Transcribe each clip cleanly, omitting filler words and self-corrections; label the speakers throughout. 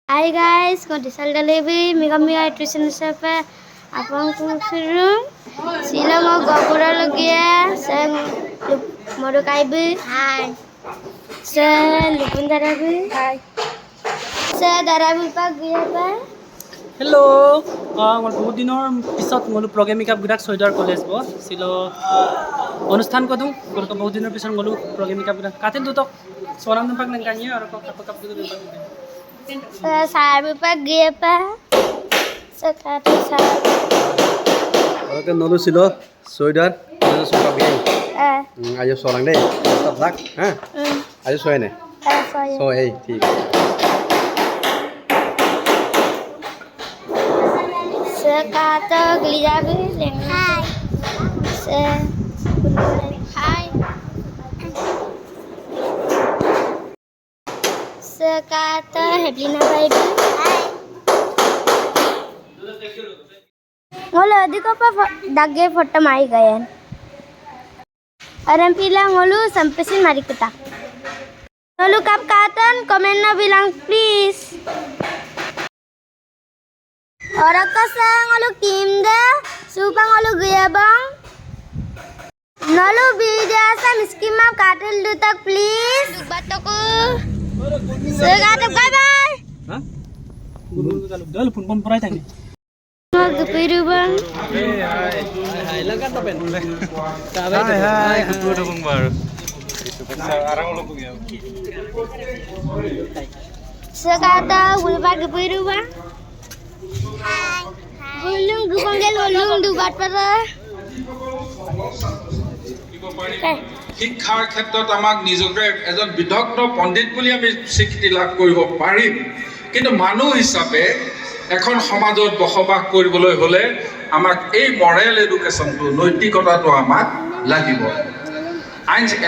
Speaker 1: Hai guys, kondisi Dalebi, Mega tuition siapa? Abang kurung, sila mau gapura lagi ya. Saya mau kaibu. Hai. Saya lupun darabu. Hai. Saya darabu pagi apa?
Speaker 2: Hello, বহুত দিনৰ পিছত গ'লো প্ৰগ্ৰেমিকা বিৰাট ছয়দাৰ college ব ছিল অনুষ্ঠান কদু গলক বহুত দিনৰ পিছত গ'লো প্ৰগ্ৰেমিকা বিৰাট কাটিল দুটক সোনাম নাপাক নাঙ্গানিয়ে আৰু কাপ কাপ দুটো
Speaker 1: Saya pagi apa? Sekarang saya.
Speaker 3: Oke, nolu silo ছয়দাৰ কলেজ সুপা বিয়ে আজ সোনাং দে সব লাগ হ্যাঁ আজ ছয় নে
Speaker 1: Saya.
Speaker 3: ছয় এই ঠিক
Speaker 1: Sekarang lihat Hai. Hai. Sekarang Heblina baby. Hai. Ngolo di ko pa dagge photo mai gayan. Aram pila ngolo sampesin mari kita. Ngolo kap katan komen na bilang please. Orang kasa ngolo kim da supa ngolo gaya bang. Ngolo video asa miskin map katil dutak please. Dubat aku. Sekarang bye bye.
Speaker 2: হা গুৰু গালু দল phone phone পৰাই থাকে
Speaker 1: Magpiru bang.
Speaker 3: hai lagat to ben
Speaker 4: Hai, kudu bang baru. Arang lo punya.
Speaker 1: Sekarang bulpa magpiru bang. Hai. Bulung gupanggil bulung dubat pada.
Speaker 4: শিক্ষাৰ ক্ষেত্ৰত আমাক নিজকে এজন বিদগ্ধ পণ্ডিত বুলি আমি স্বীকৃতি লাভ কৰিব পাৰিম কিন্তু মানুহ হিচাপে এখন সমাজত বসবাস কৰিবলৈ হলে আমাক এই মৰেল এডুকেশ্যনটো নৈতিকতাটো আমাক লাগিব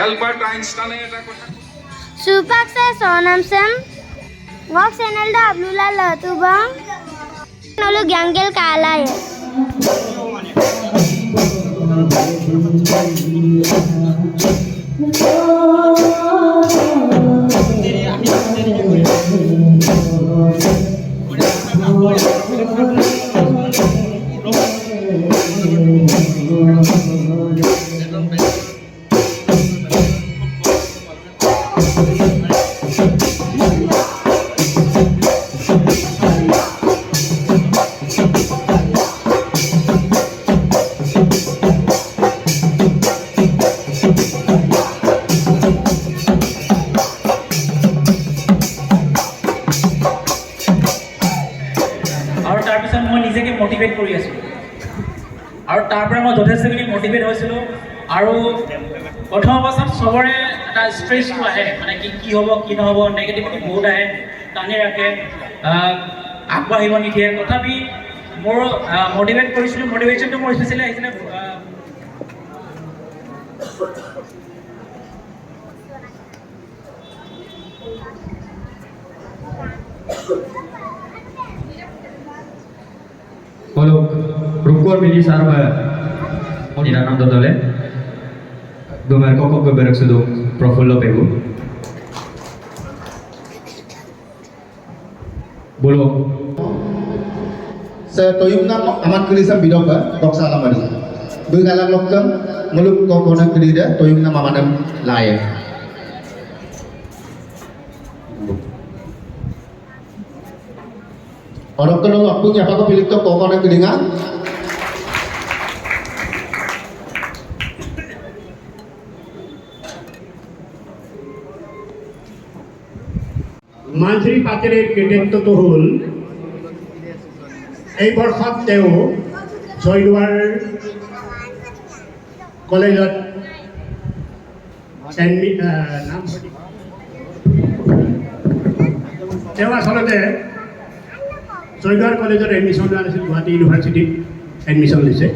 Speaker 4: এলবাৰ্ট আইনষ্টাইনে এটা কথা
Speaker 1: Supak saya sonam sem. Ngok channel da ablula latu bang. Nolu ganggel kala ya.
Speaker 2: আৰু তাৰ পিছত মই নিজেকে মোটিভেট কৰি আছো আৰু তাৰ পৰা মই যথেষ্টখিনি মোটিভেট হৈছিলোঁ আৰু প্ৰথম অৱস্থাত চবৰে এটা ষ্ট্ৰেছটো আহে মানে কি হ'ব কি নহ'ব নেগেটিভিটি বহুত আহে টানি ৰাখে আগবাঢ়িব নিদিয়ে তথাপি মোৰ মোটিভেট কৰিছিলোঁ মোটিভেশ্যনটো মোৰ স্পেচিয়েলি আহিছিলে
Speaker 5: Kalau rukun milih sarba, tidak nam dodole. Gomer kok berak sudu profil pegu. Bolo.
Speaker 6: Setoyum nam amat kulisam bidoka dok salam adi. Bergalang lokam muluk kok kona kelida toyum nam amadam layak. Orang kalau aku nyapa kau pilih kok kona kelingan.
Speaker 7: মাঝৰি পাতেৰে কেডেটটো হ'ল এই বৰ্ষত তেওঁ জয়দুৱাৰ কলেজত তেওঁ আচলতে জয়দুৱাৰ কলেজত admission লোৱা নাছিল গুৱাহাটী ইউনিভাৰ্চিটিত এডমিশ্যন লৈছে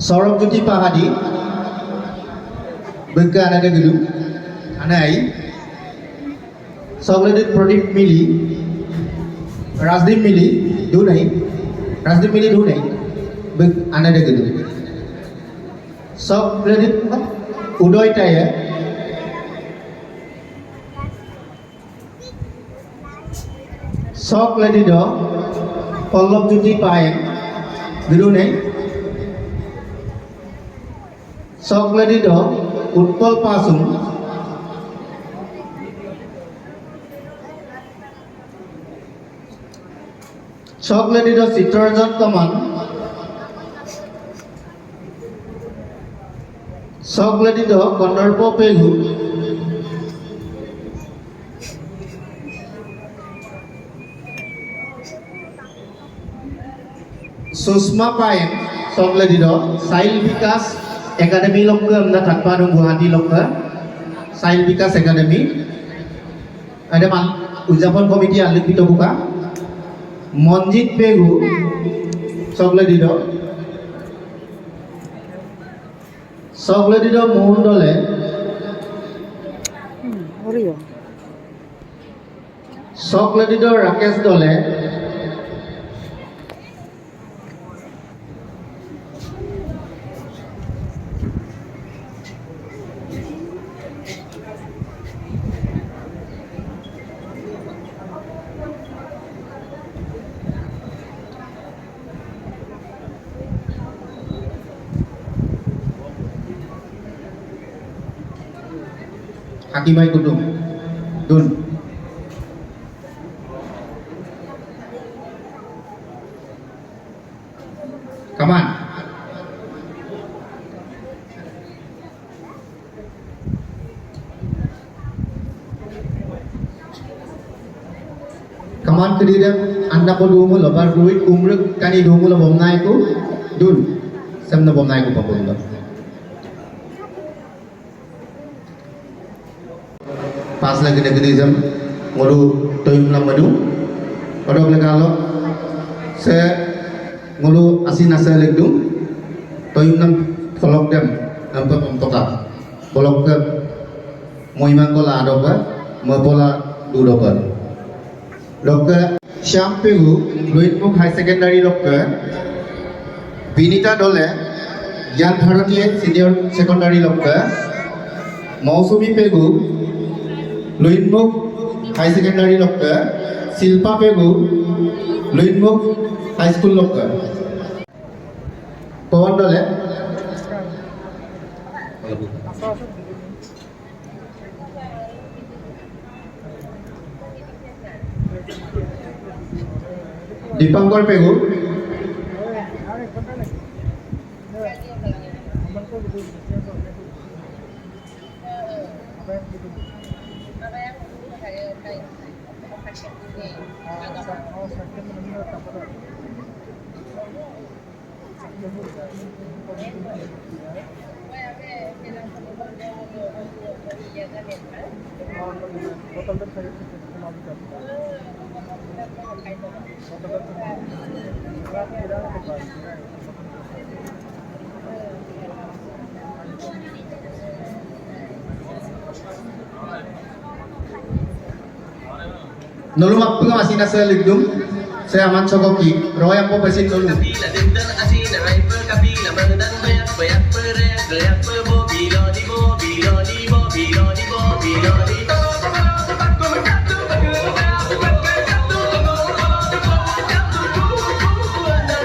Speaker 6: Sorobjuti Pahadi Bengka anada dulu Anai Sogledit Pradip Mili Razdip Mili Dunai Razdip Mili Dunai Beng anada dulu Sok kredit Udoy Taya. Sok kredit do Pallab Juti Paeng. Biru nih. Sok kredit do Utpal Pasung. Sok kredit do Citrajan Kaman. Sok kredit do Kondarpo Pegu. Susma Paeng, sok kredit do Sail Vikas Academy Lokka amna thakpa dong Guwahati Lokka. Sail Vikas Academy. Ada mal Ujapon Komiti Alik Pito Buka. Monjit Pegu, sok kredit do. Sok kredit do Mohon Dole. Sok kredit do Rakesh Dole. Hakimai Kudung, Dun. Kaman. Kaman kedirian anda perlu lebar duit umruk kani dulu lebom naiku Dun. Semna bom naiku pabunda. Pas lagi negeri jam ngolu toyum lamadu pada kalau saya ngolu asin asa legdum toyum nam folok dem nampak toka folok ke moimang kola adoba mepola dudoba lokka Syampegu Luitmuk High Secondary lokka Binita Dole Gyan Bharatiya Senior Secondary lokka Mausumi Pegu Luitmuk High Secondary Lokka, Silpa Pegu, Luitmuk High School Lokka. Pawan Dole. Dipankor Pegu. Nolu mappu masih nasa ligdum saya aman cokoki roy ampo pesin nolu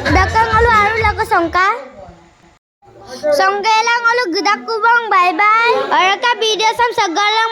Speaker 1: Dakang alu aru lagu songka Songkelang alu gedak kubang bye bye. Oraka video sam sagalang